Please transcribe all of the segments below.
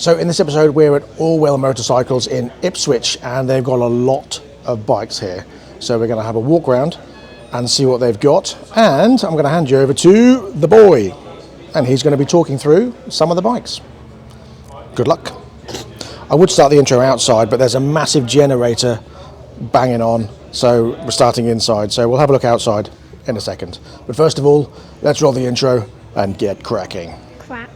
So in this episode we're at Orwells Motorcycles in Ipswich, and they've got a lot of bikes here. So we're going to have a walk around and see what they've got, and I'm going to hand you over to the boy, and he's going to be talking through some of the bikes. Good luck. I would start the intro outside, but there's a massive generator banging on, so we're starting inside, so we'll have a look outside in a second. But first of all, let's roll the intro and get cracking. Crack.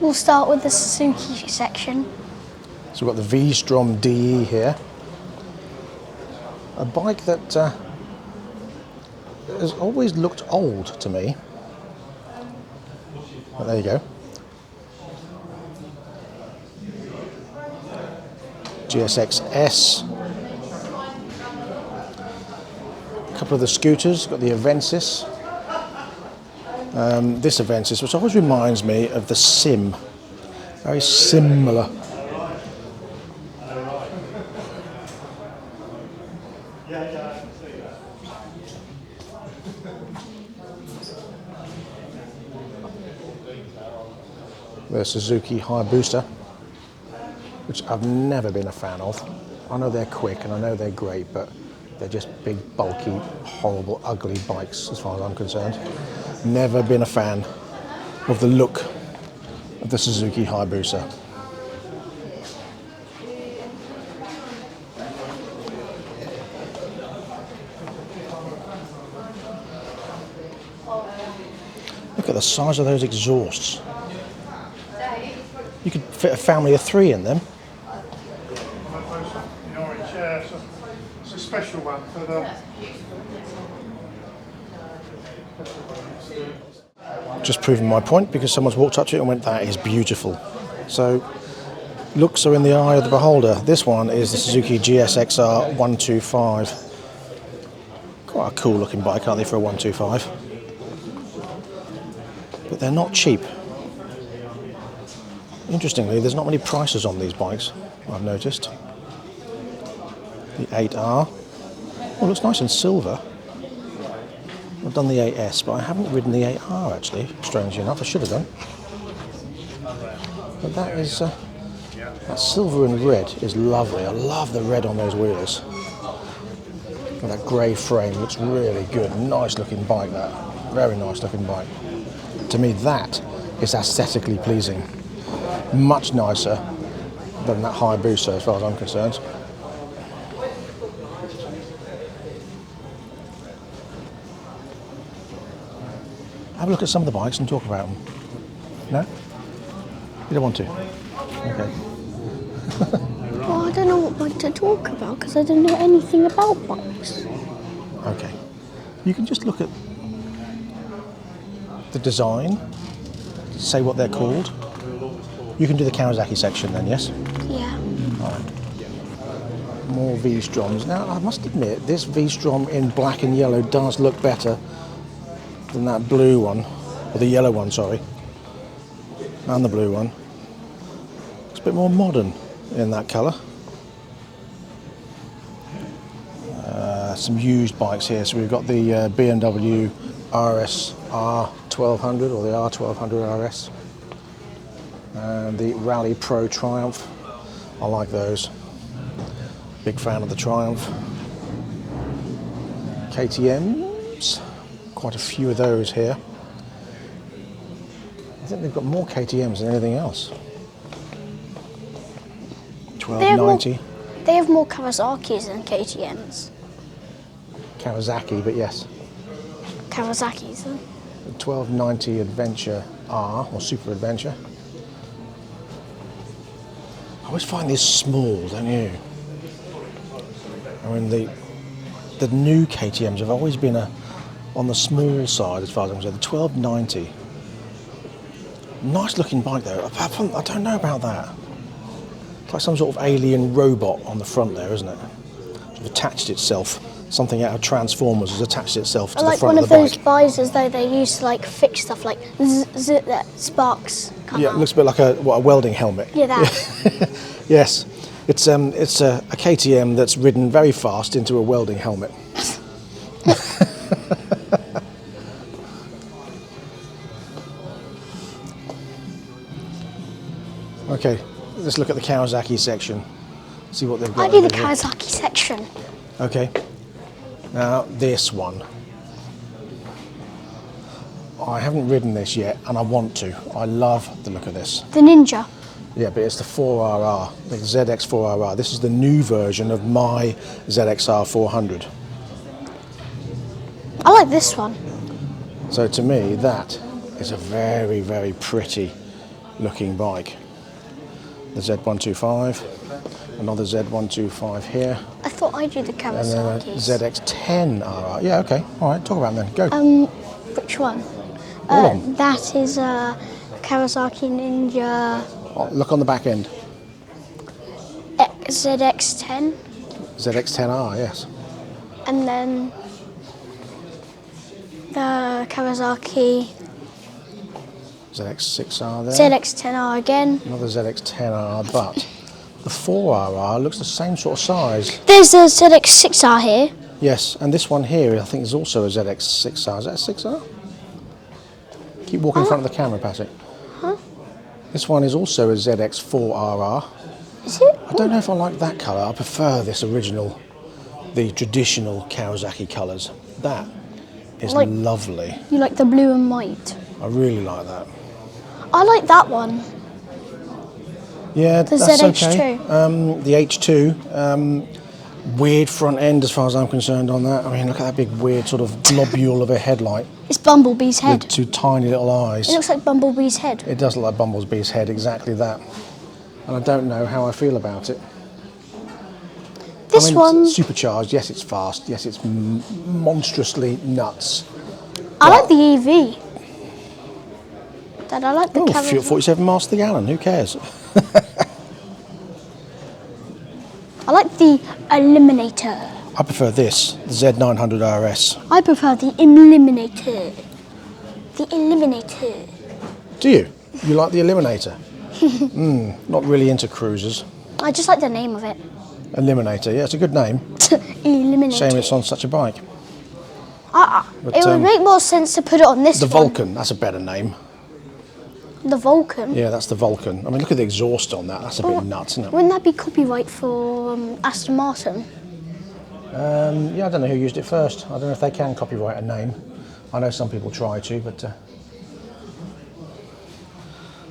We'll start with the Suzuki section. So we've got the V-Strom DE here. A bike that has always looked old to me. But there you go. GSX S. A couple of the scooters, got the Avensis. This Avensis, which always reminds me of the Sim. Very similar. The Suzuki Hayabusa, which I've never been a fan of. I know they're quick and I know they're great, but they're just big, bulky, horrible, ugly bikes as far as I'm concerned. Never been a fan of the look of the Suzuki Hayabusa. Look at the size of those exhausts. You could fit a family of 3 in them. It's a special one for the... Just proving my point, because someone's walked up to it and went, that is beautiful. So, looks are in the eye of the beholder. This one is the Suzuki GSXR 125. Quite a cool looking bike, aren't they, for a 125? But they're not cheap. Interestingly, there's not many prices on these bikes, I've noticed. The 8R. Oh, looks nice in silver. I've done the 8S, but I haven't ridden the 8R actually, strangely enough. I should have done. But that is, that silver and red is lovely. I love the red on those wheels. And that grey frame looks really good. Nice looking bike, that. Very nice looking bike. To me, that is aesthetically pleasing. Much nicer than that Hayabusa as far as I'm concerned. Have a look at some of the bikes and talk about them. No? You don't want to? Okay. Well, I don't know what bike to talk about because I don't know anything about bikes. Okay. You can just look at the design, say what they're called. You can do the Kawasaki section then, yes? Yeah. All right. More V-Stroms. Now, I must admit, this V-Strom in black and yellow does look better than that blue one, or the yellow one, sorry, and the blue one. It's a bit more modern in that colour. Some used bikes here. So we've got the BMW RS R1200, or the R1200 RS. And the Rally Pro Triumph. I like those. Big fan of the Triumph. KTMs. Quite a few of those here. I think they've got more KTMs than anything else. 1290. They have more Kawasaki's than KTM's. Kawasaki, but yes. Kawasaki's. The 1290 Adventure R, or Super Adventure. I always find these small, don't you? I mean, the new KTMs have always been on the small side as far as I'm concerned. The 1290. Nice looking bike though. Apart from, I don't know about that. It's like some sort of alien robot on the front there, isn't it? It's attached itself. Something out of Transformers has attached itself to the front of the bike. Like one of those visors though they used to like fix stuff like that sparks come Yeah, out. it looks a bit like a welding helmet. Yeah, that. Yes. It's a KTM that's ridden very fast into a welding helmet. Okay, let's look at the Kawasaki section. See what they've got. I do the over here. Kawasaki section. Okay. Now this one. I haven't ridden this yet, and I want to. I love the look of this. The Ninja. Yeah, but it's the 4RR, the ZX 4RR. This is the new version of my ZXR 400. I like this one. So to me, that is a very, very pretty looking bike. The Z125, another Z125 here, I thought I do the and then a Kawasaki. ZX10RR. Yeah, okay, all right, talk about them then. Go. Which one? All of them. That is a Kawasaki Ninja Oh, look on the back end. ZX10, ZX10R, yes. and then the Kawasaki ZX6R there. ZX10R again. Another ZX10R, but the 4RR looks the same sort of size. There's a ZX6R here. Yes, and this one here I think is also a ZX6R. Is that a 6R? Keep walking in front of the camera, Patrick. Huh? This one is also a ZX4RR. Is it? I don't know if I like that colour. I prefer this original, the traditional Kawasaki colours. That is Like- lovely. You like the blue and white? I really like that. I like that one. Yeah, The that's ZH2. okay. The H2, weird front end as far as I'm concerned on that. I mean, look at that big weird sort of globule of a headlight It's Bumblebee's head. with two tiny little eyes. It looks like Bumblebee's head. It does look like Bumblebee's head, exactly that. And I don't know how I feel about it. This I mean, one, it's supercharged, yes it's fast, yes it's monstrously nuts. I like the EV. Dad, I like the Oh, Kawasaki. 47 miles to the gallon, who cares? I like the Eliminator. I prefer this, the Z900 RS. I prefer the Eliminator. The Eliminator. Do you? You like the Eliminator? Not really into cruisers. I just like the name of it. Eliminator, yeah, it's a good name. Eliminator. Shame it's on such a bike. But, It would make more sense to put it on this The one. Vulcan, that's a better name. The Vulcan. Yeah, that's the Vulcan. I mean, look at the exhaust on that. That's a bit nuts, isn't it? Wouldn't that be copyright for Aston Martin? Yeah, I don't know who used it first. I don't know if they can copyright a name. I know some people try to, but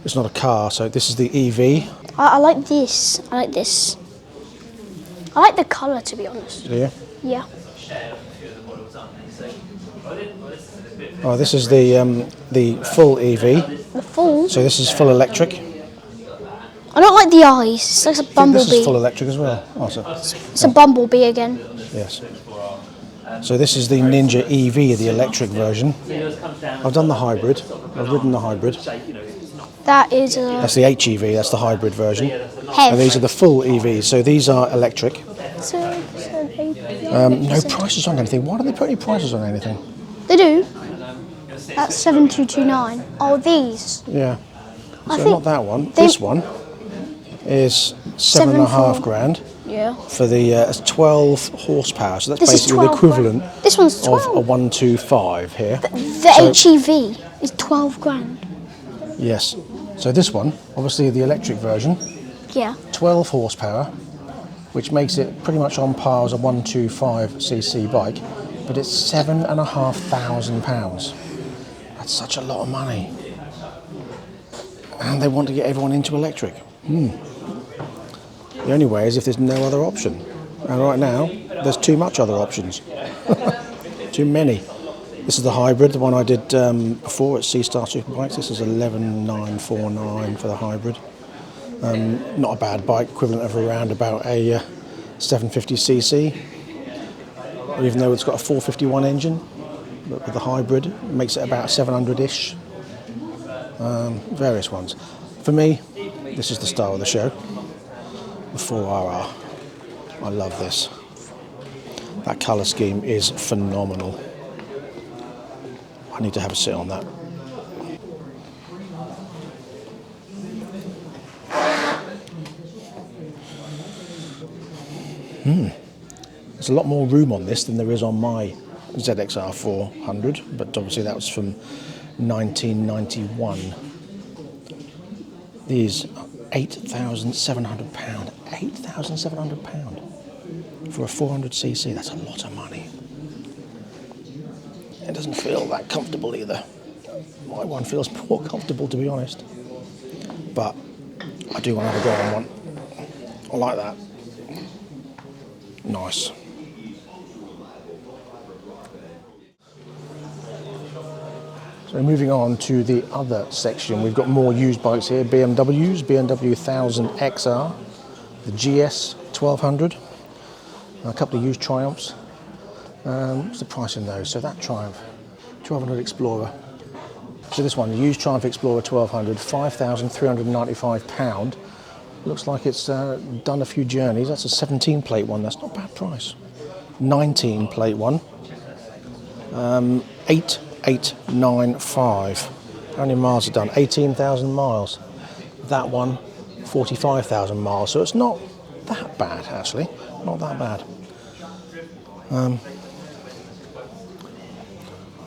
it's not a car. So this is the EV. I like this. I like this. I like the colour, to be honest. Do you? Yeah. Oh, this is the full EV. The full. So this is full electric. I don't like the eyes. It's like a I think bumblebee. this is full electric as well. Oh, so, It's a bumblebee again. yes. So this is the Ninja EV, the electric version. I've done the hybrid. I've ridden the hybrid. That is a That's the HEV. That's the hybrid version. hev. And these are the full EVs. So these are electric. No prices on anything. Why don't they put any prices on anything? They do. That's 7229. Oh, these. Yeah. I So think not that one. they- This one is 7.5 grand Yeah. for the it's 12 horsepower. So that's This is basically the 12 equivalent grand. This one's of a 12. 125 here. The HEV is 12 grand. Yes. So this one, obviously the electric version, Yeah. 12 horsepower, which makes it pretty much on par as a 125cc bike, but it's £7,500. That's such a lot of money. And they want to get everyone into electric. The only way is if there's no other option. And right now, there's too much other options. Too many. This is the hybrid, the one I did before at C-Star Superbikes. This is 11949 for the hybrid. Not a bad bike, equivalent of around about a 750cc. Even though it's got a 451 engine, but with the hybrid, it makes it about 700-ish. Various ones. For me, this is the star of the show. The 4RR. I love this. That colour scheme is phenomenal. I need to have a sit on that. There's a lot more room on this than there is on my ZXR 400, but obviously that was from 1991. These are £8,700. £8,700 for a 400cc. That's a lot of money. It doesn't feel that comfortable either. My one feels more comfortable, to be honest. But I do want to have a go on one. I like that. Nice. So moving on to the other section, we've got more used bikes here. BMWs, BMW 1000 XR, the GS 1200, a couple of used Triumphs. What's the price in those? So that Triumph, 1200 Explorer. So this one, the used Triumph Explorer 1200, £5,395. Looks like it's done a few journeys. That's a 17 plate one. That's not a bad price. 19 plate one. 8895. How many miles are done? 18,000 miles. That one, 45,000 miles. So it's not that bad, actually. Not that bad.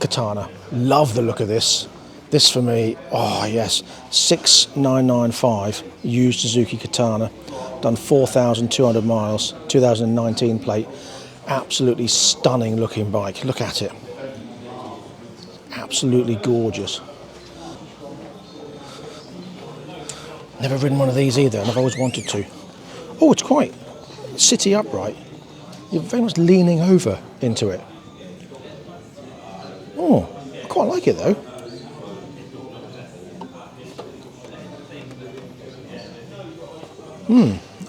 Katana. Love the look of this. This for me, oh yes, 6995 used Suzuki Katana, done 4,200 miles, 2019 plate. Absolutely stunning looking bike. Look at it. Absolutely gorgeous. Never ridden one of these either, and I've always wanted to. Oh, it's quite city upright. You're very much leaning over into it. Oh, I quite like it though.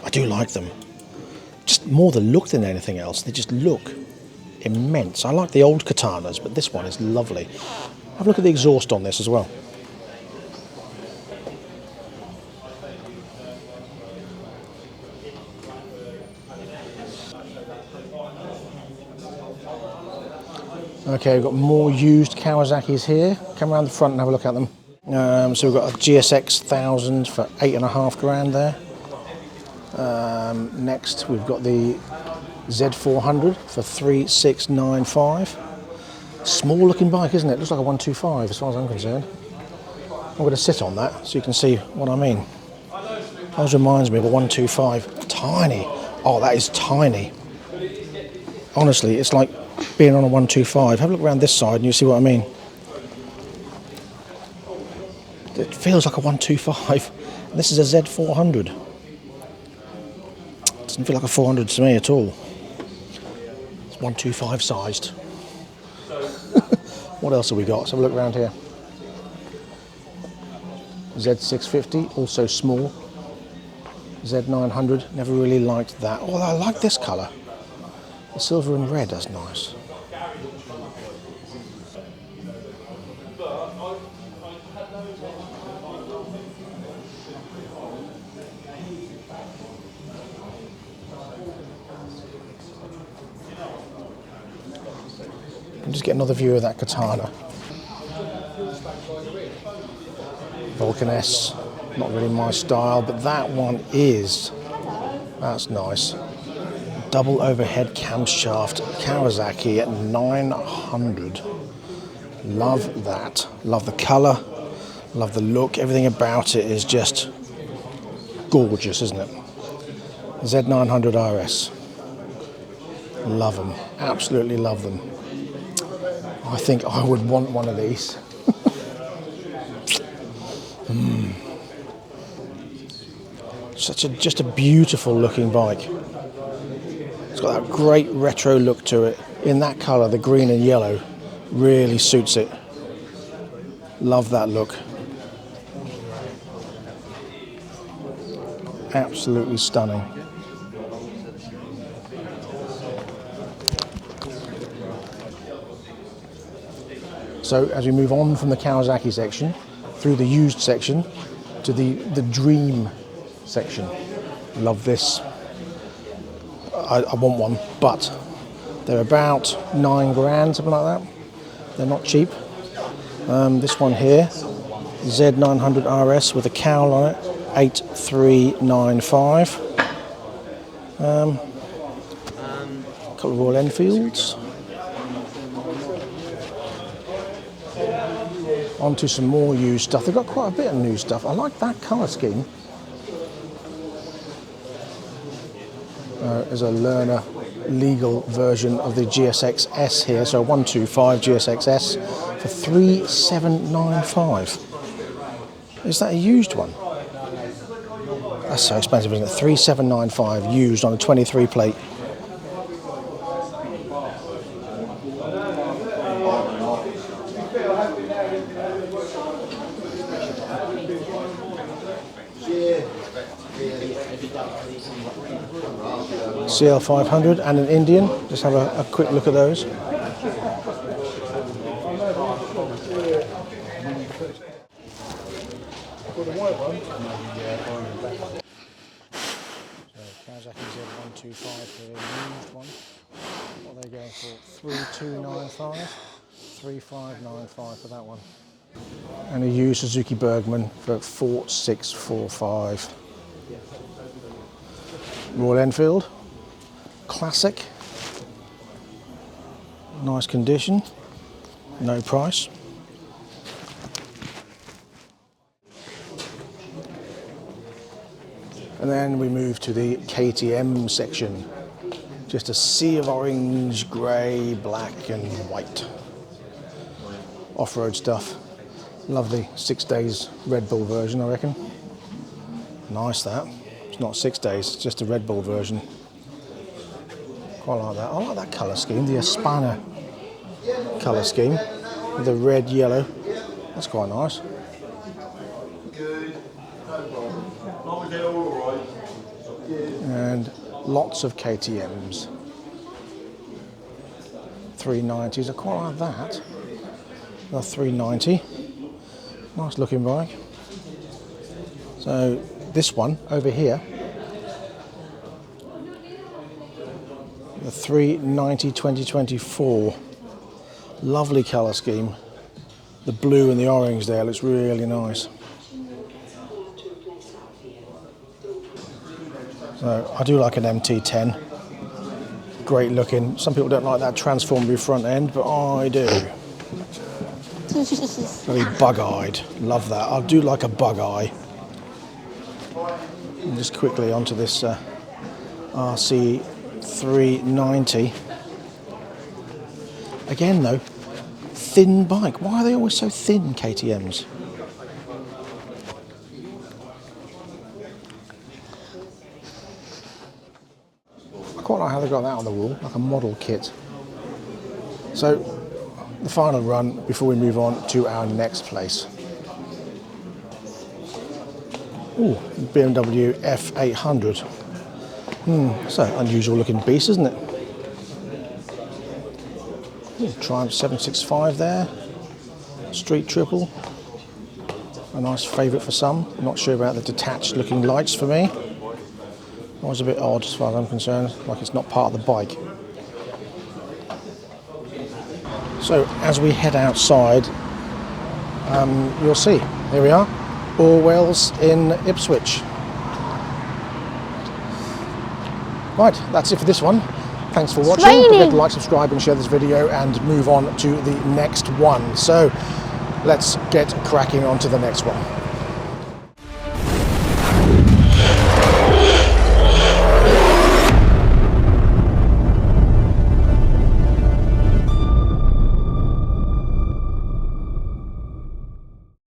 I do like them. Just more the look than anything else. They just look immense. I like the old Katanas, but this one is lovely. Have a look at the exhaust on this as well. Okay, we've got more used Kawasaki's here. Come around the front and have a look at them. So we've got a GSX 1000 for £8,500 there. Next we've got the Z400 for 3695. Small looking bike, isn't it? Looks like a 125 as far as I'm concerned. I'm going to sit on that so you can see what I mean. That reminds me of a 125. Tiny. Oh, that is tiny. Honestly, it's like being on a 125. Have a look around this side and you'll see what I mean. It feels like a 125. And this is a Z400. Doesn't feel like a 400 to me at all. It's 125 sized. What else have we got? Let's have a look around here. Z650, also small. Z900, never really liked that. Oh, I like this colour. The silver and red, that's nice. Just get another view of that Katana. Vulcan S, not really my style, but that one is. That's nice. Double overhead camshaft Kawasaki at 900. Love that. Love the colour. Love the look. Everything about it is just gorgeous, isn't it? Z900 RS. Love them. Absolutely love them. I think I would want one of these. Just a beautiful looking bike. It's got that great retro look to it. In that colour, the green and yellow really suits it. Love that look. Absolutely stunning. So as we move on from the Kawasaki section, through the used section, to the dream section. Love this. I want one, but they're about £9,000, something like that. They're not cheap. This one here, Z900 RS with a cowl on it, 8395. A couple of Royal Enfields. On to some more used stuff. They've got quite a bit of new stuff. I like that colour scheme. There's a learner legal version of the GSX S here, so 125 GSX S for 3,795. Is that a used one? That's so expensive, isn't it? 3,795 used on a 23 plate. CL500 and an Indian. Just have a quick look at those. Kawasaki Z125 for the used one. What are they going for? 3,295, 3,595 for that one. And a used Suzuki Bergman for 4,645. Royal Enfield, classic, nice condition, no price. And then we move to the KTM section. Just a sea of orange, grey, black and white. Off-road stuff. Lovely 6 days Red Bull version, I reckon. Nice that. It's not 6 days, it's just a Red Bull version. Quite like that. I like that colour scheme, the Espana colour scheme with the red, yellow. That's quite nice. And lots of KTMs. 390s, I quite like that. The 390. Nice looking bike. So this one over here, the 390 2024. Lovely colour scheme. The blue and the orange there looks really nice. So I do like an MT10. Great looking. Some people don't like that transformable front end, but I do. Very bug-eyed. Love that. I do like a bug-eye. And just quickly onto this RC 390. Again though, thin bike. Why are they always so thin, KTMs? I quite like how they got that on the wall, like a model kit. So, the final run before we move on to our next place. Ooh, BMW F800. It's an unusual looking beast, isn't it? Ooh, Triumph 765 there. Street triple. A nice favourite for some. I'm not sure about the detached looking lights for me. Always a bit odd as far as I'm concerned, like it's not part of the bike. So as we head outside, you'll see, here we are, Orwells in Ipswich. Right, that's it for this one. Thanks for watching. Don't forget to like, subscribe and share this video and move on to the next one. So let's get cracking on to the next one.